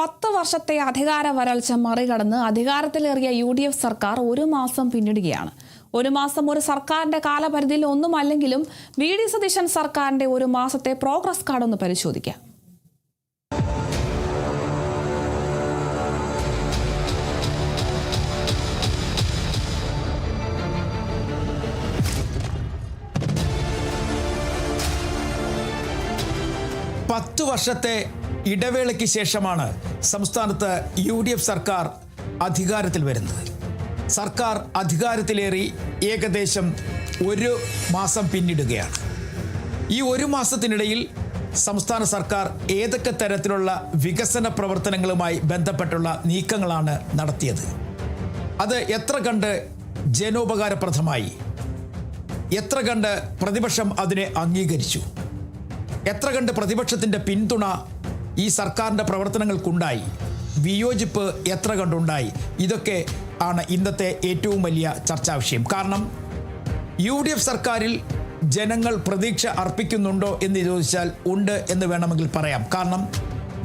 10 വർഷത്തെ അധികാര വരൾച്ച മറികടന്ന് അധികാരത്തിലേറിയ UDF സർക്കാർ ഒരു മാസം പിന്നിടുകയാണ്. ഒരു മാസം ഒരു സർക്കാരിന്റെ കാലപരിധിയിൽ ഒന്നുമല്ലെങ്കിലും VD സതീശൻ സർക്കാരിന്റെ ഒരു മാസത്തെ പ്രോഗ്രസ് കാർഡ് ഒന്ന് പരിശോധിക്കാം. പത്ത് വർഷത്തെ ഇടവേളയ്ക്ക് ശേഷമാണ് സംസ്ഥാനത്ത് UDF സർക്കാർ അധികാരത്തിൽ വരുന്നത്. സർക്കാർ അധികാരത്തിലേറി ഏകദേശം ഒരു മാസം പിന്നിടുകയാണ്. ഈ ഒരു മാസത്തിനിടയിൽ സംസ്ഥാന സർക്കാർ ഏതൊക്കെ തരത്തിലുള്ള വികസന പ്രവർത്തനങ്ങളുമായി ബന്ധപ്പെട്ടുള്ള നീക്കങ്ങളാണ് നടത്തിയത്, അത് എത്ര കണ്ട് ജനോപകാരപ്രദമായി, എത്ര കണ്ട് പ്രതിപക്ഷം അതിനെ അംഗീകരിച്ചു, എത്ര കണ്ട് പ്രതിപക്ഷത്തിൻ്റെ പിന്തുണ ഈ സർക്കാരിൻ്റെ പ്രവർത്തനങ്ങൾക്കുണ്ടായി, വിയോജിപ്പ് എത്ര കണ്ടുണ്ടായി, ഇതൊക്കെ ആണ് ഇന്നത്തെ ഏറ്റവും വലിയ ചർച്ചാ വിഷയം. കാരണം UDF സർക്കാരിൽ ജനങ്ങൾ പ്രതീക്ഷ അർപ്പിക്കുന്നുണ്ടോ എന്ന് ചോദിച്ചാൽ ഉണ്ട് എന്ന് വേണമെങ്കിൽ പറയാം. കാരണം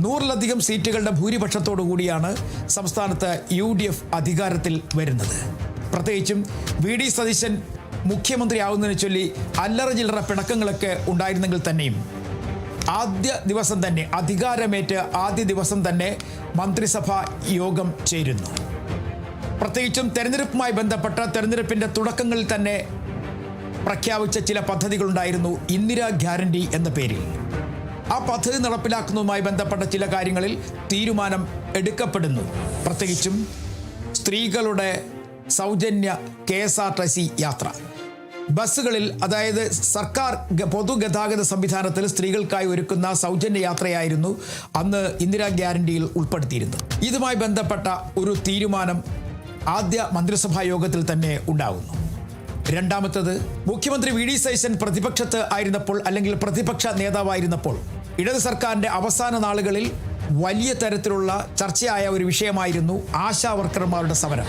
100-ലധികം സീറ്റുകളുടെ ഭൂരിപക്ഷത്തോടു കൂടിയാണ് സംസ്ഥാനത്ത് UDF അധികാരത്തിൽ വരുന്നത്. പ്രത്യേകിച്ചും VD സതീശൻ മുഖ്യമന്ത്രിയാവുന്നതിനെ ചൊല്ലി അല്ലറ ചില്ലറ പിണക്കങ്ങളൊക്കെ ഉണ്ടായിരുന്നെങ്കിൽ തന്നെയും ആദ്യ ദിവസം തന്നെ അധികാരമേറ്റ് ആദ്യ ദിവസം തന്നെ മന്ത്രിസഭാ യോഗം ചേരുന്നു. പ്രത്യേകിച്ചും തെരഞ്ഞെടുപ്പുമായി ബന്ധപ്പെട്ട തെരഞ്ഞെടുപ്പിൻ്റെ തുടക്കങ്ങളിൽ തന്നെ പ്രഖ്യാപിച്ച ചില പദ്ധതികളുണ്ടായിരുന്നു. ഇന്ദിരാ ഗ്യാരണ്ടി എന്ന പേരിൽ ആ പദ്ധതി നടപ്പിലാക്കുന്നതുമായി ബന്ധപ്പെട്ട ചില കാര്യങ്ങളിൽ തീരുമാനം എടുക്കപ്പെടുന്നു. പ്രത്യേകിച്ചും സ്ത്രീകളുടെ സൗജന്യ KSRTC യാത്ര ബസ്സുകളിൽ, അതായത് സർക്കാർ പൊതുഗതാഗത സംവിധാനത്തിൽ സ്ത്രീകൾക്കായി ഒരുക്കുന്ന സൗജന്യ യാത്രയായിരുന്നു അന്ന് ഇന്ദിരാ ഗ്യാരണ്ടിയിൽ ഉൾപ്പെടുത്തിയിരുന്നത്. ഇതുമായി ബന്ധപ്പെട്ട ഒരു തീരുമാനം ആദ്യ മന്ത്രിസഭാ യോഗത്തിൽ തന്നെ ഉണ്ടാകുന്നു. രണ്ടാമത്തത്, മുഖ്യമന്ത്രി VD സതീശൻ പ്രതിപക്ഷത്ത് ആയിരുന്നപ്പോൾ, അല്ലെങ്കിൽ പ്രതിപക്ഷ നേതാവായിരുന്നപ്പോൾ ഇടത് സർക്കാരിൻ്റെ അവസാന നാളുകളിൽ വലിയ തരത്തിലുള്ള ചർച്ചയായ ഒരു വിഷയമായിരുന്നു ആശാ വർക്കർമാരുടെ സമരം.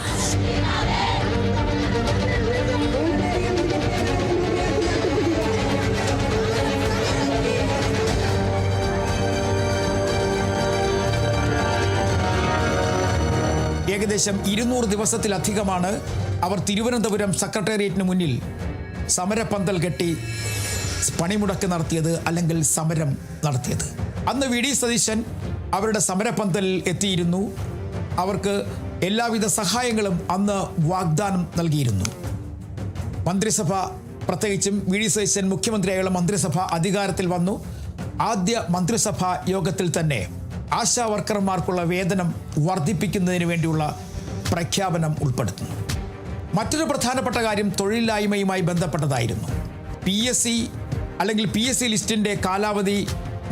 ഏകദേശം 200 ദിവസത്തിലധികമാണ് അവർ തിരുവനന്തപുരം സെക്രട്ടേറിയറ്റിന് മുന്നിൽ സമരപ്പന്തൽ കെട്ടി പണിമുടക്ക് നടത്തിയത്, അല്ലെങ്കിൽ സമരം നടത്തിയത്. അന്ന് VD സതീശൻ അവരുടെ സമരപ്പന്തലിൽ എത്തിയിരുന്നു. അവർക്ക് എല്ലാവിധ സഹായങ്ങളും അന്ന് വാഗ്ദാനം നൽകിയിരുന്നു. മന്ത്രിസഭ, പ്രത്യേകിച്ചും VD സതീശൻ മുഖ്യമന്ത്രിയായുള്ള മന്ത്രിസഭ അധികാരത്തിൽ വന്നു. ആദ്യ മന്ത്രിസഭാ യോഗത്തിൽ തന്നെ ആശാ വർക്കർമാർക്കുള്ള വേതനം വർദ്ധിപ്പിക്കുന്നതിന് വേണ്ടിയുള്ള പ്രഖ്യാപനം ഉൾപ്പെടുത്തുന്നു. മറ്റൊരു പ്രധാനപ്പെട്ട കാര്യം തൊഴിലില്ലായ്മയുമായി ബന്ധപ്പെട്ടതായിരുന്നു. PSC ലിസ്റ്റിൻ്റെ കാലാവധി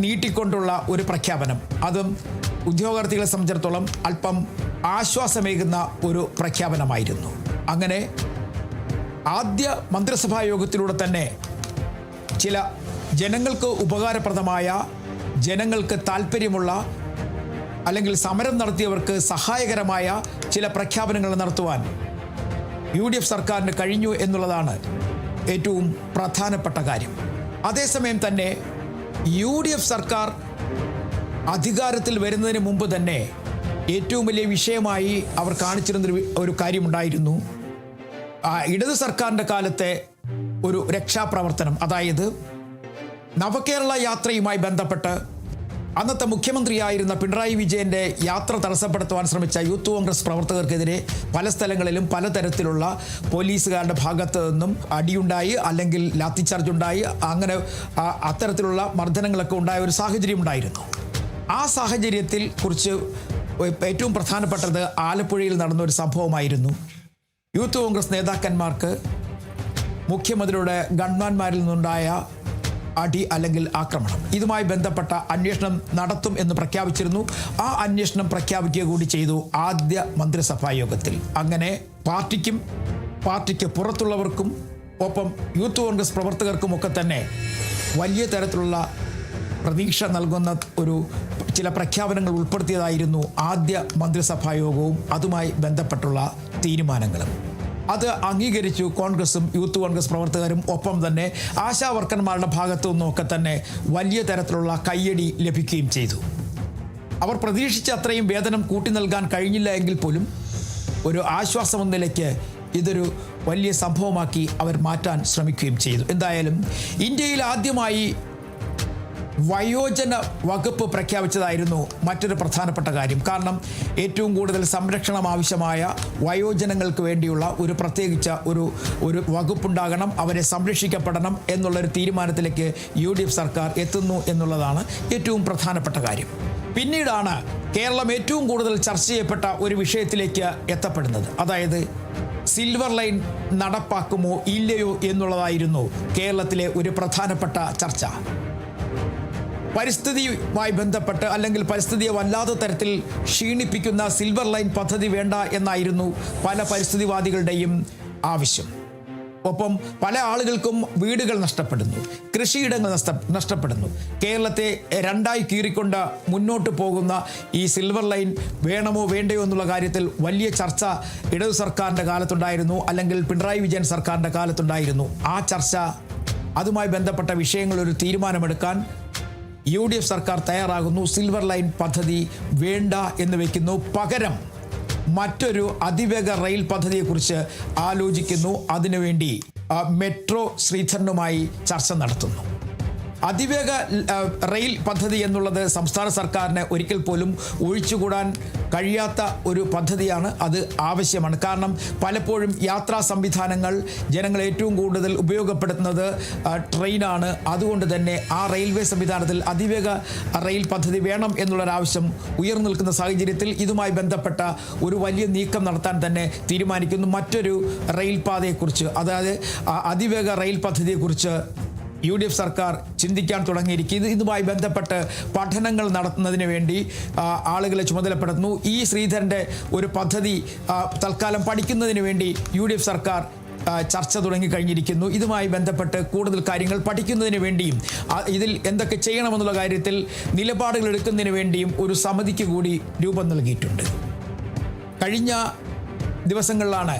നീട്ടിക്കൊണ്ടുള്ള ഒരു പ്രഖ്യാപനം. അതും ഉദ്യോഗാർത്ഥികളെ സംബന്ധിച്ചിടത്തോളം അല്പം ആശ്വാസമേകുന്ന ഒരു പ്രഖ്യാപനമായിരുന്നു. അങ്ങനെ ആദ്യ മന്ത്രിസഭാ യോഗത്തിലൂടെ തന്നെ ചില ജനങ്ങൾക്ക് ഉപകാരപ്രദമായ, ജനങ്ങൾക്ക് താല്പര്യമുള്ള, അല്ലെങ്കിൽ സമരം നടത്തിയവർക്ക് സഹായകരമായ ചില പ്രഖ്യാപനങ്ങൾ നടത്തുവാൻ UDF സർക്കാരിന് കഴിഞ്ഞു എന്നുള്ളതാണ് ഏറ്റവും പ്രധാനപ്പെട്ട കാര്യം. അതേസമയം തന്നെ UDF സർക്കാർ അധികാരത്തിൽ വരുന്നതിന് മുമ്പ് തന്നെ ഏറ്റവും വലിയ വിഷയമായി അവർ കാണിച്ചിരുന്ന ഒരു കാര്യമുണ്ടായിരുന്നു. ഇടത് സർക്കാരിൻ്റെ കാലത്തെ ഒരു രക്ഷാപ്രവർത്തനം. അതായത് നവകേരള യാത്രയുമായി ബന്ധപ്പെട്ട് അന്നത്തെ മുഖ്യമന്ത്രിയായിരുന്ന പിണറായി വിജയൻ്റെ യാത്ര തടസ്സപ്പെടുത്തുവാൻ ശ്രമിച്ച യൂത്ത് കോൺഗ്രസ് പ്രവർത്തകർക്കെതിരെ പല സ്ഥലങ്ങളിലും പലതരത്തിലുള്ള പോലീസുകാരുടെ ഭാഗത്ത് നിന്നും അടിയുണ്ടായി, അല്ലെങ്കിൽ ലാത്തിച്ചാർജ് ഉണ്ടായി. അങ്ങനെ അത്തരത്തിലുള്ള മർദ്ദനങ്ങളൊക്കെ ഉണ്ടായ ഒരു സാഹചര്യം ഉണ്ടായിരുന്നു. ആ സാഹചര്യത്തിൽ കുറിച്ച് ഏറ്റവും പ്രധാനപ്പെട്ടത് ആലപ്പുഴയിൽ നടന്ന ഒരു സംഭവമായിരുന്നു. യൂത്ത് കോൺഗ്രസ് നേതാക്കന്മാർക്ക് മുഖ്യമന്ത്രിയുടെ ഗൺമാന്മാരിൽ നിന്നുണ്ടായ അടി, അല്ലെങ്കിൽ ആക്രമണം. ഇതുമായി ബന്ധപ്പെട്ട അന്വേഷണം നടത്തും എന്ന് പ്രഖ്യാപിച്ചിരുന്നു. ആ അന്വേഷണം പ്രഖ്യാപിക്കുക കൂടി ചെയ്തു ആദ്യ മന്ത്രിസഭാ യോഗത്തിൽ. അങ്ങനെ പാർട്ടിക്ക് പുറത്തുള്ളവർക്കും ഒപ്പം യൂത്ത് കോൺഗ്രസ് പ്രവർത്തകർക്കുമൊക്കെ തന്നെ വലിയ തരത്തിലുള്ള പ്രതീക്ഷ നൽകുന്ന ചില പ്രഖ്യാപനങ്ങൾ ഉൾപ്പെടുത്തിയതായിരുന്നു ആദ്യ മന്ത്രിസഭാ യോഗവും അതുമായി ബന്ധപ്പെട്ടുള്ള തീരുമാനങ്ങളും. അത് അംഗീകരിച്ചു കോൺഗ്രസും യൂത്ത് കോൺഗ്രസ് പ്രവർത്തകരും. ഒപ്പം തന്നെ ആശാ വർക്കർമാരുടെ ഭാഗത്തു നിന്നൊക്കെ തന്നെ വലിയ തരത്തിലുള്ള കയ്യടി ലഭിക്കുകയും ചെയ്തു. അവർ പ്രതീക്ഷിച്ച അത്രയും വേതനം കൂട്ടി നൽകാൻ കഴിഞ്ഞില്ല എങ്കിൽ പോലും ഒരു ആശ്വാസം എന്ന നിലയ്ക്ക് ഇതൊരു വലിയ സംഭവമാക്കി അവർ മാറ്റാൻ ശ്രമിക്കുകയും ചെയ്തു. എന്തായാലും ഇന്ത്യയിൽ ആദ്യമായി വയോജന വകുപ്പ് പ്രഖ്യാപിച്ചതായിരുന്നു മറ്റൊരു പ്രധാനപ്പെട്ട കാര്യം. കാരണം ഏറ്റവും കൂടുതൽ സംരക്ഷണം ആവശ്യമായ വയോജനങ്ങൾക്ക് വേണ്ടിയുള്ള ഒരു പ്രത്യേകിച്ച ഒരു വകുപ്പുണ്ടാകണം, അവരെ സംരക്ഷിക്കപ്പെടണം എന്നുള്ളൊരു തീരുമാനത്തിലേക്ക് UDF സർക്കാർ എത്തുന്നു എന്നുള്ളതാണ് ഏറ്റവും പ്രധാനപ്പെട്ട കാര്യം. പിന്നീടാണ് കേരളം ഏറ്റവും കൂടുതൽ ചർച്ച ചെയ്യപ്പെട്ട ഒരു വിഷയത്തിലേക്ക് എത്തപ്പെടുന്നത്. അതായത് സിൽവർ ലൈൻ നടപ്പാക്കുമോ ഇല്ലയോ എന്നുള്ളതായിരുന്നു കേരളത്തിലെ ഒരു പ്രധാനപ്പെട്ട ചർച്ച. പരിസ്ഥിതിയുമായി ബന്ധപ്പെട്ട് അല്ലെങ്കിൽ പരിസ്ഥിതിയെ വല്ലാത്ത തരത്തിൽ ക്ഷീണിപ്പിക്കുന്ന സിൽവർ ലൈൻ പദ്ധതി വേണ്ട എന്നായിരുന്നു പല പരിസ്ഥിതിവാദികളുടെയും ആവശ്യം. ഒപ്പം പല ആളുകൾക്കും വീടുകൾ നഷ്ടപ്പെടുന്നു, കൃഷിയിടങ്ങൾ നഷ്ടപ്പെടുന്നു. കേരളത്തെ രണ്ടായി കീറിക്കൊണ്ട് മുന്നോട്ട് പോകുന്ന ഈ സിൽവർ ലൈൻ വേണമോ വേണ്ടയോ എന്നുള്ള കാര്യത്തിൽ വലിയ ചർച്ച ഇടതു സർക്കാരിൻ്റെ കാലത്തുണ്ടായിരുന്നു, അല്ലെങ്കിൽ പിണറായി വിജയൻ സർക്കാരിൻ്റെ കാലത്തുണ്ടായിരുന്നു. ആ ചർച്ച, അതുമായി ബന്ധപ്പെട്ട വിഷയങ്ങൾ ഒരു തീരുമാനമെടുക്കാൻ UDF സർക്കാർ തയ്യാറാകുന്നു. സിൽവർ ലൈൻ പദ്ധതി വേണ്ട എന്ന് വയ്ക്കുന്നു. പകരം മറ്റൊരു അതിവേഗ റെയിൽ പദ്ധതിയെക്കുറിച്ച് ആലോചിക്കുന്നു. അതിനുവേണ്ടി മെട്രോ ശ്രീധരനുമായി ചർച്ച നടത്തുന്നു. അതിവേഗ റെയിൽ പദ്ധതി എന്നുള്ളത് സംസ്ഥാന സർക്കാരിന് ഒരിക്കൽ പോലും ഒഴിച്ചുകൂടാൻ കഴിയാത്ത ഒരു പദ്ധതിയാണ്. അത് ആവശ്യമാണ്. കാരണം പലപ്പോഴും യാത്രാ സംവിധാനങ്ങൾ ജനങ്ങൾ ഏറ്റവും കൂടുതൽ ഉപയോഗപ്പെടുത്തുന്നത് ട്രെയിനാണ്. അതുകൊണ്ട് തന്നെ ആ റെയിൽവേ സംവിധാനത്തിൽ അതിവേഗ റെയിൽ പദ്ധതി വേണം എന്നുള്ളൊരാവശ്യം ഉയർന്നു നിൽക്കുന്ന സാഹചര്യത്തിൽ ഇതുമായി ബന്ധപ്പെട്ട ഒരു വലിയ നീക്കം നടത്താൻ തന്നെ തീരുമാനിക്കുന്നു. മറ്റൊരു റെയിൽ പാതയെക്കുറിച്ച്, അതായത് അതിവേഗ റെയിൽ പദ്ധതിയെക്കുറിച്ച് UDF സർക്കാർ ചിന്തിക്കാൻ തുടങ്ങിയിരിക്കും. ഇതുമായി ബന്ധപ്പെട്ട് പഠനങ്ങൾ നടത്തുന്നതിന് വേണ്ടി ആളുകളെ ചുമതലപ്പെടുത്തുന്നു. ഈ ശ്രീധരൻ്റെ ഒരു പദ്ധതി തൽക്കാലം പഠിക്കുന്നതിന് വേണ്ടി UDF സർക്കാർ ചർച്ച തുടങ്ങിക്കഴിഞ്ഞിരിക്കുന്നു. ഇതുമായി ബന്ധപ്പെട്ട് കൂടുതൽ കാര്യങ്ങൾ പഠിക്കുന്നതിന് വേണ്ടിയും ഇതിൽ എന്തൊക്കെ ചെയ്യണമെന്നുള്ള കാര്യത്തിൽ നിലപാടുകൾ എടുക്കുന്നതിന് വേണ്ടിയും ഒരു സമിതിക്ക് കൂടി രൂപം നൽകിയിട്ടുണ്ട്. കഴിഞ്ഞ ദിവസങ്ങളിലാണ്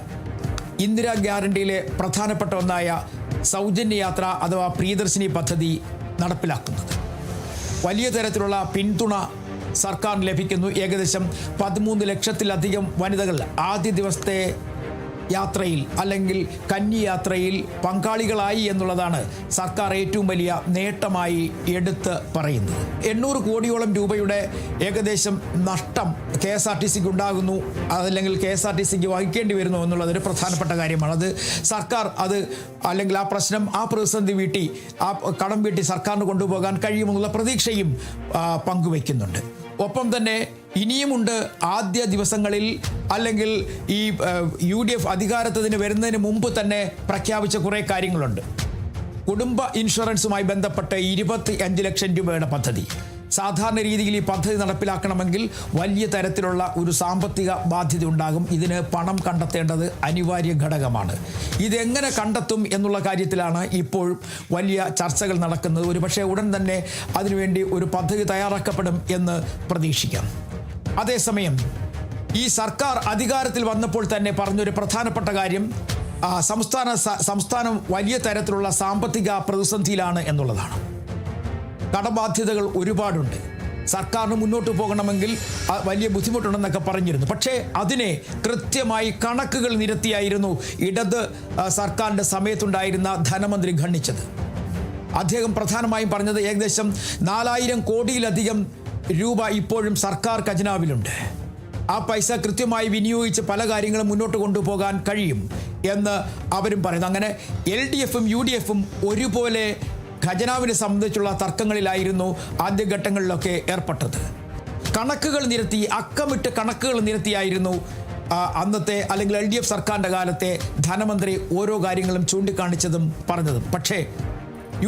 ഇന്ദിരാ ഗ്യാരണ്ടിയിലെ പ്രധാനപ്പെട്ട ഒന്നായ സൗജന്യ യാത്ര അഥവാ പ്രിയദർശിനി പദ്ധതി നടപ്പിലാക്കുന്നത്. വലിയ തരത്തിലുള്ള പിന്തുണ സർക്കാരിന് ലഭിക്കുന്നു. ഏകദേശം 13 ലക്ഷത്തിലധികം വനിതകൾ ആദ്യ ദിവസത്തെ യാത്രയിൽ അല്ലെങ്കിൽ കന്നി യാത്രയിൽ പങ്കാളികളായി എന്നുള്ളതാണ് സർക്കാർ ഏറ്റവും വലിയ നേട്ടമായി എടുത്ത് പറയുന്നത്. 800 കോടിയോളം രൂപയുടെ ഏകദേശം നഷ്ടം KSRTCക്ക് ഉണ്ടാകുന്നു, അതല്ലെങ്കിൽ KSRTCക്ക് വഹിക്കേണ്ടി വരുന്നു എന്നുള്ളതൊരു പ്രധാനപ്പെട്ട കാര്യമാണ്. അത് സർക്കാർ അല്ലെങ്കിൽ ആ പ്രശ്നം, ആ പ്രതിസന്ധി വീട്ടി, ആ കടം വീട്ടി സർക്കാരിന് കൊണ്ടുപോകാൻ കഴിയുമെന്നുള്ള പ്രതീക്ഷയും പങ്കുവയ്ക്കുന്നുണ്ട്. ഒപ്പം തന്നെ ഇനിയുമുണ്ട് ആദ്യ ദിവസങ്ങളിൽ അല്ലെങ്കിൽ ഈ UDF അധികാരത്തിന് വരുന്നതിന് മുമ്പ് തന്നെ പ്രഖ്യാപിച്ച കുറേ കാര്യങ്ങളുണ്ട്. കുടുംബ ഇൻഷുറൻസുമായി ബന്ധപ്പെട്ട് 25 ലക്ഷം രൂപയുടെ പദ്ധതി. സാധാരണ രീതിയിൽ ഈ പദ്ധതി നടപ്പിലാക്കണമെങ്കിൽ വലിയ തരത്തിലുള്ള ഒരു സാമ്പത്തിക ബാധ്യത ഉണ്ടാകും. ഇതിന് പണം കണ്ടെത്തേണ്ടത് അനിവാര്യ ഘടകമാണ്. ഇതെങ്ങനെ കണ്ടെത്തും എന്നുള്ള കാര്യത്തിലാണ് ഇപ്പോൾ വലിയ ചർച്ചകൾ നടക്കുന്നത്. ഒരുപക്ഷെ ഉടൻ തന്നെ അതിനുവേണ്ടി ഒരു പദ്ധതി തയ്യാറാക്കപ്പെടും എന്ന് പ്രതീക്ഷിക്കാം. അതേസമയം ഈ സർക്കാർ അധികാരത്തിൽ വന്നപ്പോൾ തന്നെ പറഞ്ഞൊരു പ്രധാനപ്പെട്ട കാര്യം സംസ്ഥാനം വലിയ തരത്തിലുള്ള സാമ്പത്തിക പ്രതിസന്ധിയിലാണ് എന്നുള്ളതാണ്. കടബാധ്യതകൾ ഒരുപാടുണ്ട്. സർക്കാരിന് മുന്നോട്ട് പോകണമെങ്കിൽ വലിയ ബുദ്ധിമുട്ടുണ്ടെന്നൊക്കെ പറഞ്ഞിരുന്നു. പക്ഷേ അതിനെ കൃത്യമായി കണക്കുകൾ നിരത്തിയായിരുന്നു ഇടത് സർക്കാരിൻ്റെ സമയത്തുണ്ടായിരുന്ന ധനമന്ത്രി ഖണ്ഡിച്ചത്. അദ്ദേഹം പ്രധാനമായും പറഞ്ഞത് ഏകദേശം 4000 കോടിയിലധികം രൂപ ഇപ്പോഴും സർക്കാർ ഖജനാവിലുണ്ട്. ആ പൈസ കൃത്യമായി വിനിയോഗിച്ച് പല കാര്യങ്ങളും മുന്നോട്ട് കൊണ്ടുപോകാൻ കഴിയും എന്ന് അവരും പറയുന്നു. അങ്ങനെ LDFും UDFും ഒരുപോലെ ഖജനാവിനെ സംബന്ധിച്ചുള്ള തർക്കങ്ങളിലായിരുന്നു ആദ്യഘട്ടങ്ങളിലൊക്കെ ഏർപ്പെട്ടത്. കണക്കുകൾ നിരത്തി, അക്കമിട്ട് കണക്കുകൾ നിരത്തിയായിരുന്നു അന്നത്തെ അല്ലെങ്കിൽ LDF സർക്കാരിൻ്റെ കാലത്തെ ധനമന്ത്രി ഓരോ കാര്യങ്ങളും ചൂണ്ടിക്കാണിച്ചതും പറഞ്ഞതും. പക്ഷേ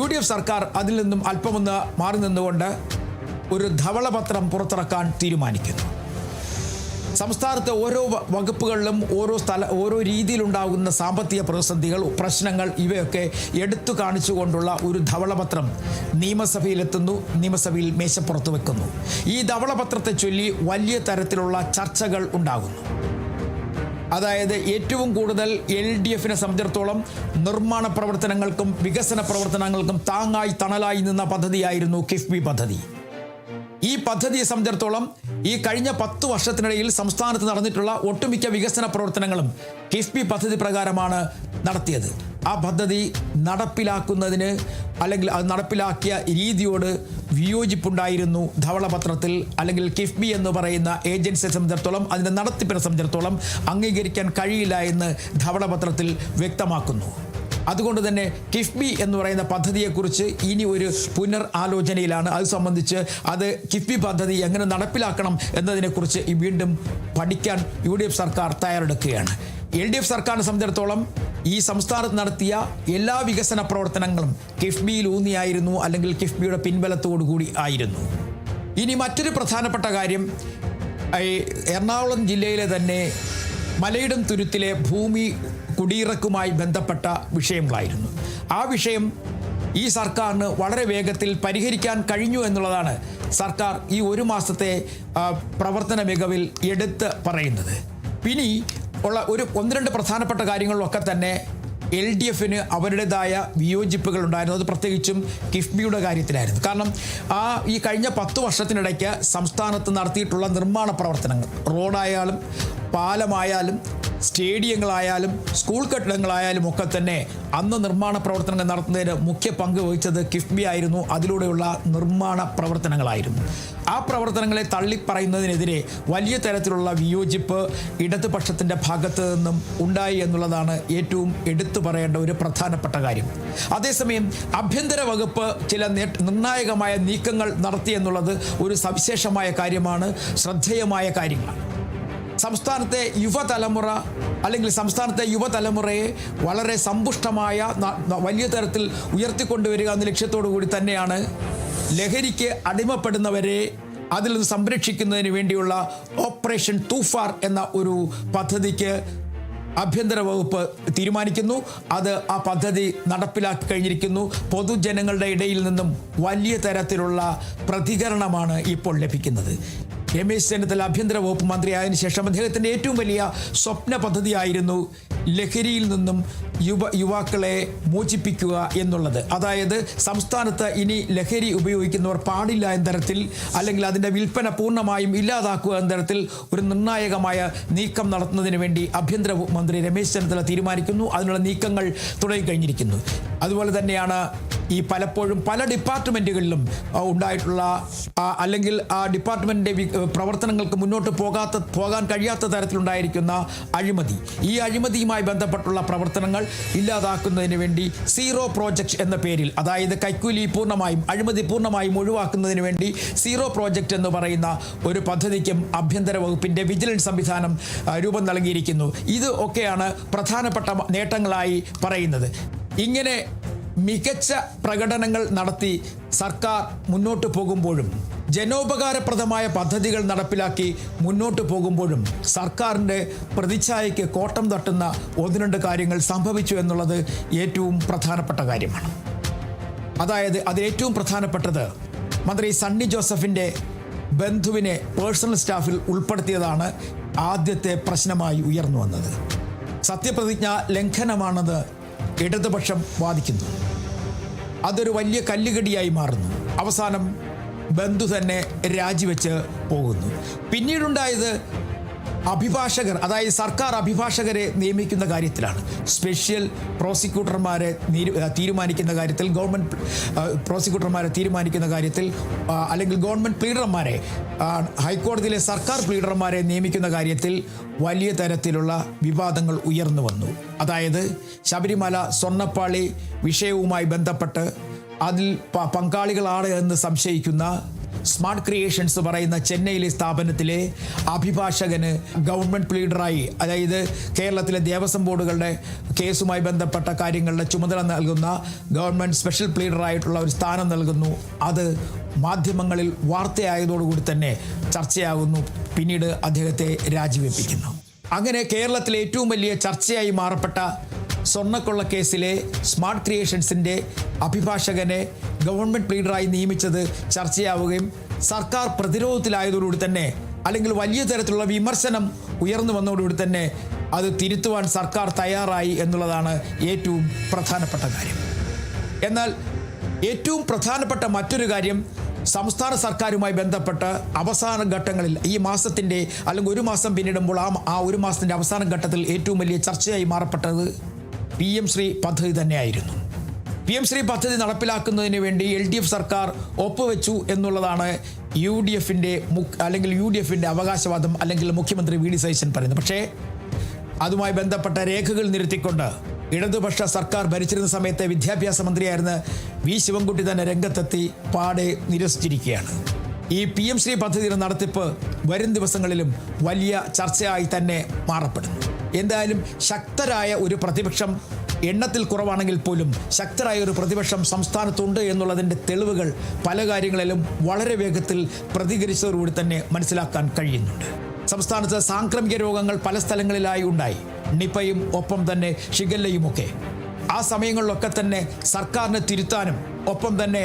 UDF സർക്കാർ അതിൽ നിന്നും അല്പമൊന്ന് മാറി നിന്നുകൊണ്ട് ഒരു ധവളപത്രം പുറത്തിറക്കാൻ തീരുമാനിക്കുന്നു. സംസ്ഥാനത്തെ ഓരോ വകുപ്പുകളിലും ഓരോ രീതിയിലുണ്ടാകുന്ന സാമ്പത്തിക പ്രതിസന്ധികൾ, പ്രശ്നങ്ങൾ, ഇവയൊക്കെ എടുത്തു കാണിച്ചുകൊണ്ടുള്ള ഒരു ധവളപത്രം നിയമസഭയിലെത്തുന്നു. നിയമസഭയിൽ മേശപ്പുറത്ത് വെക്കുന്നു. ഈ ധവളപത്രത്തെ ചൊല്ലി വലിയ തരത്തിലുള്ള ചർച്ചകൾ ഉണ്ടാകുന്നു. അതായത് ഏറ്റവും കൂടുതൽ LDFിനെ സംബന്ധിച്ചിടത്തോളം നിർമ്മാണ പ്രവർത്തനങ്ങൾക്കും വികസന പ്രവർത്തനങ്ങൾക്കും താങ്ങായി തണലായി നിന്ന പദ്ധതിയായിരുന്നു കിഫ്ബി പദ്ധതി. ഈ പദ്ധതിയെ സംബന്ധിച്ചിടത്തോളം ഈ കഴിഞ്ഞ 10 വർഷത്തിനിടയിൽ സംസ്ഥാനത്ത് നടന്നിട്ടുള്ള ഒട്ടുമിക്ക വികസന പ്രവർത്തനങ്ങളും കിഫ്ബി പദ്ധതി പ്രകാരമാണ് നടത്തിയത്. ആ പദ്ധതി നടപ്പിലാക്കുന്നതിന് അല്ലെങ്കിൽ അത് നടപ്പിലാക്കിയ രീതിയോട് വിയോജിപ്പുണ്ടായിരുന്നു ധവളപത്രത്തിൽ. അല്ലെങ്കിൽ കിഫ്ബി എന്ന് പറയുന്ന ഏജൻസിയെ സംബന്ധിച്ചിടത്തോളം അതിൻ്റെ നടത്തിപ്പിനെ സംബന്ധിച്ചിടത്തോളം അംഗീകരിക്കാൻ കഴിയില്ല എന്ന് ധവളപത്രത്തിൽ വ്യക്തമാക്കുന്നു. അതുകൊണ്ട് തന്നെ കിഫ്ബി എന്ന് പറയുന്ന പദ്ധതിയെക്കുറിച്ച് ഇനി ഒരു പുനരാലോചനയിലാണ്. അത് സംബന്ധിച്ച് അത് കിഫ്ബി പദ്ധതി എങ്ങനെ നടപ്പിലാക്കണം എന്നതിനെക്കുറിച്ച് വീണ്ടും പഠിക്കാൻ UDF സർക്കാർ തയ്യാറെടുക്കുകയാണ്. LDF സർക്കാരിനെ സംബന്ധിച്ചിടത്തോളം ഈ സംസ്ഥാനത്ത് നടത്തിയ എല്ലാ വികസന പ്രവർത്തനങ്ങളും കിഫ്ബിയിൽ ഊന്നിയായിരുന്നു, അല്ലെങ്കിൽ കിഫ്ബിയുടെ പിൻബലത്തോടു കൂടി ആയിരുന്നു. ഇനി മറ്റൊരു പ്രധാനപ്പെട്ട കാര്യം എറണാകുളം ജില്ലയിലെ തന്നെ മലയിടം തുരുത്തിലെ ഭൂമി കുടിയിറക്കുമായി ബന്ധപ്പെട്ട വിഷയങ്ങളായിരുന്നു. ആ വിഷയം ഈ സർക്കാരിന് വളരെ വേഗത്തിൽ പരിഹരിക്കാൻ കഴിഞ്ഞു എന്നുള്ളതാണ് സർക്കാർ ഈ ഒരു മാസത്തെ പ്രവർത്തന മികവിൽ എടുത്ത് പറയുന്നത്. പിന്നെ ഉള്ള ഒന്ന് രണ്ട് പ്രധാനപ്പെട്ട കാര്യങ്ങളിലൊക്കെ തന്നെ LDFന് അവരുടേതായ വിയോജിപ്പുകൾ ഉണ്ടായിരുന്നു. അത് പ്രത്യേകിച്ചും കിഫ്ബിയുടെ കാര്യത്തിലായിരുന്നു. കാരണം ഈ കഴിഞ്ഞ 10 വർഷത്തിനിടയ്ക്ക് സംസ്ഥാനത്ത് നടത്തിയിട്ടുള്ള നിർമ്മാണ പ്രവർത്തനങ്ങൾ, റോഡായാലും പാലമായാലും സ്റ്റേഡിയങ്ങളായാലും സ്കൂൾ കെട്ടിടങ്ങളായാലും ഒക്കെ തന്നെ അന്ന് നിർമ്മാണ പ്രവർത്തനങ്ങൾ നടത്തുന്നതിന് മുഖ്യ പങ്ക് വഹിച്ചത് കിഫ്ബി ആയിരുന്നു. അതിലൂടെയുള്ള നിർമ്മാണ പ്രവർത്തനങ്ങളായിരുന്നു. ആ പ്രവർത്തനങ്ങളെ തള്ളിപ്പറയുന്നതിനെതിരെ വലിയ തരത്തിലുള്ള വിയോജിപ്പ് ഇടതുപക്ഷത്തിൻ്റെ ഭാഗത്ത് നിന്നും ഉണ്ടായി എന്നുള്ളതാണ് ഏറ്റവും എടുത്തു പറയേണ്ട ഒരു പ്രധാനപ്പെട്ട കാര്യം. അതേസമയം ആഭ്യന്തര വകുപ്പ് ചില നിർണായകമായ നീക്കങ്ങൾ നടത്തി എന്നുള്ളത് ഒരു സവിശേഷമായ കാര്യമാണ്, ശ്രദ്ധേയമായ കാര്യങ്ങളാണ്. സംസ്ഥാനത്തെ യുവതലമുറ അല്ലെങ്കിൽ സംസ്ഥാനത്തെ യുവതലമുറയെ വളരെ സമ്പുഷ്ടമായ വലിയ തരത്തിൽ ഉയർത്തിക്കൊണ്ടുവരിക എന്ന ലക്ഷ്യത്തോടു കൂടി തന്നെയാണ് ലഹരിക്ക് അടിമപ്പെടുന്നവരെ അതിൽ നിന്ന് സംരക്ഷിക്കുന്നതിന് വേണ്ടിയുള്ള ഓപ്പറേഷൻ തൂഫാർ എന്ന ഒരു പദ്ധതിക്ക് ആഭ്യന്തര വകുപ്പ് തീരുമാനിക്കുന്നു. ആ പദ്ധതി നടപ്പിലാക്കി കഴിഞ്ഞിരിക്കുന്നു. പൊതുജനങ്ങളുടെ ഇടയിൽ നിന്നും വലിയ തരത്തിലുള്ള പ്രതികരണമാണ് ഇപ്പോൾ ലഭിക്കുന്നത്. രമേശ് ചെന്നിത്തല ആഭ്യന്തര വകുപ്പ് മന്ത്രിയായതിനു ശേഷം അദ്ദേഹത്തിൻ്റെ ഏറ്റവും വലിയ സ്വപ്ന പദ്ധതിയായിരുന്നു ലഹരിയിൽ നിന്നും യുവാക്കളെ മോചിപ്പിക്കുക എന്നുള്ളത്. അതായത് സംസ്ഥാനത്ത് ഇനി ലഹരി ഉപയോഗിക്കുന്നവർ പാടില്ല എന്ന തരത്തിൽ, അല്ലെങ്കിൽ അതിൻ്റെ വിൽപ്പന പൂർണ്ണമായും ഇല്ലാതാക്കുക എന്ന തരത്തിൽ ഒരു നിർണായകമായ നീക്കം നടത്തുന്നതിന് വേണ്ടി ആഭ്യന്തര മന്ത്രി രമേശ് ചെന്നിത്തല തീരുമാനിക്കുന്നു. അതിനുള്ള നീക്കങ്ങൾ തുടങ്ങിക്കഴിഞ്ഞിരിക്കുന്നു. അതുപോലെ തന്നെയാണ് ഈ പലപ്പോഴും പല ഡിപ്പാർട്ട്മെൻറ്റുകളിലും ഉണ്ടായിട്ടുള്ള അല്ലെങ്കിൽ ആ ഡിപ്പാർട്ട്മെൻറ്റിൻ്റെ പ്രവർത്തനങ്ങൾക്ക് മുന്നോട്ട് പോകാൻ കഴിയാത്ത തരത്തിലുണ്ടായിരിക്കുന്ന അഴിമതി, ഈ അഴിമതിയുമായി ബന്ധപ്പെട്ടുള്ള പ്രവർത്തനങ്ങൾ ഇല്ലാതാക്കുന്നതിന് വേണ്ടി സീറോ പ്രോജക്റ്റ് എന്ന പേരിൽ, അതായത് കൈക്കൂലി പൂർണ്ണമായും അഴിമതി പൂർണ്ണമായും ഒഴിവാക്കുന്നതിന് വേണ്ടി സീറോ പ്രോജക്റ്റ് എന്ന് പറയുന്ന ഒരു പദ്ധതിക്കും ആഭ്യന്തര വകുപ്പിൻ്റെ വിജിലൻസ് സംവിധാനം രൂപം നൽകിയിരിക്കുന്നു. ഇത് ഒക്കെയാണ് പ്രധാനപ്പെട്ട നേട്ടങ്ങളായി പറയുന്നത്. ഇങ്ങനെ മികച്ച പ്രകടനങ്ങൾ നടത്തി സർക്കാർ മുന്നോട്ട് പോകുമ്പോഴും ജനോപകാരപ്രദമായ പദ്ധതികൾ നടപ്പിലാക്കി മുന്നോട്ട് പോകുമ്പോഴും സർക്കാരിൻ്റെ പ്രതിച്ഛായയ്ക്ക് കോട്ടം തട്ടുന്ന ഒന്ന് രണ്ട് കാര്യങ്ങൾ സംഭവിച്ചു എന്നുള്ളത് ഏറ്റവും പ്രധാനപ്പെട്ട കാര്യമാണ്. അതായത് അത് ഏറ്റവും പ്രധാനപ്പെട്ടത് മന്ത്രി സണ്ണി ജോസഫിൻ്റെ ബന്ധുവിനെ പേഴ്സണൽ സ്റ്റാഫിൽ ഉൾപ്പെടുത്തിയതാണ് ആദ്യത്തെ പ്രശ്നമായി ഉയർന്നു വന്നത്. സത്യപ്രതിജ്ഞ ലംഘനമാണെന്ന് ഇടതുപക്ഷം വാദിക്കുന്നു. അതൊരു വലിയ കല്ലുകടിയായി മാറുന്നു. അവസാനം ബന്ധു തന്നെ രാജിവെച്ച് പോകുന്നു. പിന്നീടുണ്ടായത് അഭിഭാഷകർ, അതായത് സർക്കാർ അഭിഭാഷകരെ നിയമിക്കുന്ന കാര്യത്തിലാണ്. സ്പെഷ്യൽ പ്രോസിക്യൂട്ടർമാരെ തീരുമാനിക്കുന്ന കാര്യത്തിൽ, ഗവൺമെൻറ് പ്രോസിക്യൂട്ടർമാരെ തീരുമാനിക്കുന്ന കാര്യത്തിൽ, അല്ലെങ്കിൽ ഗവൺമെൻറ് പ്ലീഡർമാരെ, ഹൈക്കോടതിയിലെ സർക്കാർ പ്ലീഡർമാരെ നിയമിക്കുന്ന കാര്യത്തിൽ വലിയ തരത്തിലുള്ള വിവാദങ്ങൾ ഉയർന്നു വന്നു. അതായത് ശബരിമല സ്വർണ്ണപ്പാളി വിഷയവുമായി ബന്ധപ്പെട്ട് അതിൽ പങ്കാളികളാണ് എന്ന് സംശയിക്കുന്ന സ്മാർട്ട് ക്രിയേഷൻസ് പറയുന്ന ചെന്നൈയിലെ സ്ഥാപനത്തിലെ അഭിഭാഷകന് ഗവൺമെൻറ് പ്ലീഡറായി, അതായത് കേരളത്തിലെ ദേവസ്വം ബോർഡുകളുടെ കേസുമായി ബന്ധപ്പെട്ട കാര്യങ്ങളുടെ ചുമതല നൽകുന്ന ഗവൺമെൻറ് സ്പെഷ്യൽ പ്ലീഡറായിട്ടുള്ള ഒരു സ്ഥാനം നൽകുന്നു. അത് മാധ്യമങ്ങളിൽ വാർത്തയായതോടുകൂടി തന്നെ ചർച്ചയാകുന്നു. പിന്നീട് അദ്ദേഹത്തെ രാജിവെപ്പിക്കുന്നു. അങ്ങനെ കേരളത്തിലെ ഏറ്റവും വലിയ ചർച്ചയായി മാറപ്പെട്ട സ്വർണ്ണക്കൊള്ള കേസിലെ സ്മാർട്ട് ക്രിയേഷൻസിൻ്റെ അഭിഭാഷകനെ ഗവൺമെൻറ് പ്ലീഡറായി നിയമിച്ചത് ചർച്ചയാവുകയും സർക്കാർ പ്രതിരോധത്തിലായതോടുകൂടി തന്നെ, അല്ലെങ്കിൽ വലിയ തരത്തിലുള്ള വിമർശനം ഉയർന്നു വന്നതോടുകൂടി തന്നെ അത് തിരുത്തുവാൻ സർക്കാർ തയ്യാറായി എന്നുള്ളതാണ് ഏറ്റവും പ്രധാനപ്പെട്ട കാര്യം. എന്നാൽ ഏറ്റവും പ്രധാനപ്പെട്ട മറ്റൊരു കാര്യം, സംസ്ഥാന സർക്കാരുമായി ബന്ധപ്പെട്ട് അവസാന ഘട്ടങ്ങളിൽ ഈ മാസത്തിൻ്റെ അല്ലെങ്കിൽ ഒരു മാസം പിന്നിടുമ്പോൾ ആ ഒരു മാസത്തിൻ്റെ അവസാന ഘട്ടത്തിൽ ഏറ്റവും വലിയ ചർച്ചയായി മാറപ്പെട്ടത് PM ശ്രീ പദ്ധതി തന്നെയായിരുന്നു. PM ശ്രീ പദ്ധതി നടപ്പിലാക്കുന്നതിന് വേണ്ടി LDF സർക്കാർ ഒപ്പുവെച്ചു എന്നുള്ളതാണ് UDFിൻ്റെ അവകാശവാദം, അല്ലെങ്കിൽ മുഖ്യമന്ത്രി VD സതീശൻ പറയുന്നത്. പക്ഷേ അതുമായി ബന്ധപ്പെട്ട രേഖകൾ നിരത്തിക്കൊണ്ട് ഇടതുപക്ഷ സർക്കാർ ഭരിച്ചിരുന്ന സമയത്തെ വിദ്യാഭ്യാസ മന്ത്രിയായിരുന്ന V ശിവൻകുട്ടി തന്നെ രംഗത്തെത്തി പാടെ നിരസിച്ചിരിക്കുകയാണ്. ഈ PM ശ്രീ പദ്ധതിയുടെ നടത്തിപ്പ് വരും ദിവസങ്ങളിലും വലിയ ചർച്ചയായി തന്നെ മാറപ്പെടുന്നു. എന്തായാലും ശക്തരായ ഒരു പ്രതിപക്ഷം, എണ്ണത്തിൽ കുറവാണെങ്കിൽ പോലും ശക്തരായ ഒരു പ്രതിപക്ഷം സംസ്ഥാനത്തുണ്ട് എന്നുള്ളതിൻ്റെ തെളിവുകൾ പല കാര്യങ്ങളിലും വളരെ വേഗത്തിൽ പ്രതികരിച്ചതോടുകൂടി തന്നെ മനസ്സിലാക്കാൻ കഴിയുന്നുണ്ട്. സംസ്ഥാനത്ത് സാംക്രമിക രോഗങ്ങൾ പല സ്ഥലങ്ങളിലായി ഉണ്ടായി, നിപയും ഒപ്പം തന്നെ ഷിഗല്ലയുമൊക്കെ. ആ സമയങ്ങളിലൊക്കെ തന്നെ സർക്കാരിനെ തിരുത്താനും ഒപ്പം തന്നെ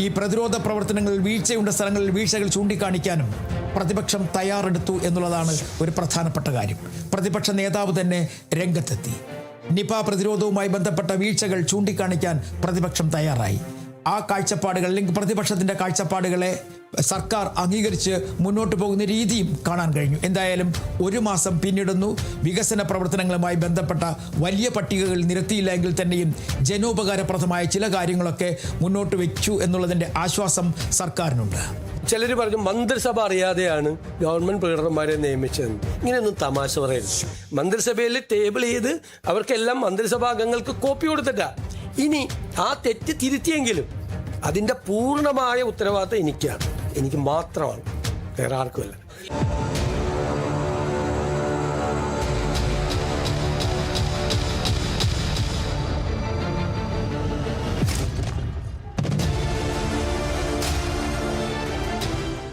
ഈ പ്രതിരോധ പ്രവർത്തനങ്ങളിൽ വീഴ്ചയുണ്ട സ്ഥലങ്ങളിൽ വീഴ്ചകൾ ചൂണ്ടിക്കാണിക്കാനും പ്രതിപക്ഷം തയ്യാറെടുത്തു എന്നുള്ളതാണ് ഒരു പ്രധാനപ്പെട്ട കാര്യം. പ്രതിപക്ഷ നേതാവ് തന്നെ രംഗത്തെത്തി. നിപ പ്രതിരോധവുമായി ബന്ധപ്പെട്ട വീഴ്ചകൾ ചൂണ്ടിക്കാണിക്കാൻ പ്രതിപക്ഷം തയ്യാറായി. ആ കാഴ്ചപ്പാടുകൾ അല്ലെങ്കിൽ പ്രതിപക്ഷത്തിൻ്റെ കാഴ്ചപ്പാടുകളെ സർക്കാർ അംഗീകരിച്ച് മുന്നോട്ട് പോകുന്ന രീതിയും കാണാൻ കഴിഞ്ഞു. എന്തായാലും ഒരു മാസം പിന്നിടുന്നു. വികസന പ്രവർത്തനങ്ങളുമായി ബന്ധപ്പെട്ട വലിയ പട്ടികകൾ നിരത്തിയില്ല എങ്കിൽ തന്നെയും ജനോപകാരപ്രദമായ ചില കാര്യങ്ങളൊക്കെ മുന്നോട്ട് വയ്ക്കൂ എന്നുള്ളതിൻ്റെ ആശ്വാസം സർക്കാരിനുണ്ട്. ചിലർ പറഞ്ഞു മന്ത്രിസഭ അറിയാതെയാണ് ഗവൺമെന്റ് പ്ലീഡർമാരെ നിയമിച്ചത്. ഇങ്ങനെയൊന്നും തമാശ പറയരുത്. മന്ത്രിസഭയിൽ ടേബിൾ ചെയ്ത് അവർക്കെല്ലാം മന്ത്രിസഭാ അംഗങ്ങൾക്ക് കോപ്പി കൊടുത്തിട്ടാ. ഇനി ആ തെറ്റ് തിരുത്തിയെങ്കിലും അതിൻ്റെ പൂർണ്ണമായ ഉത്തരവാദിത്തം എനിക്ക് മാത്രമാണ്, വേറെ ആർക്കുമല്ല.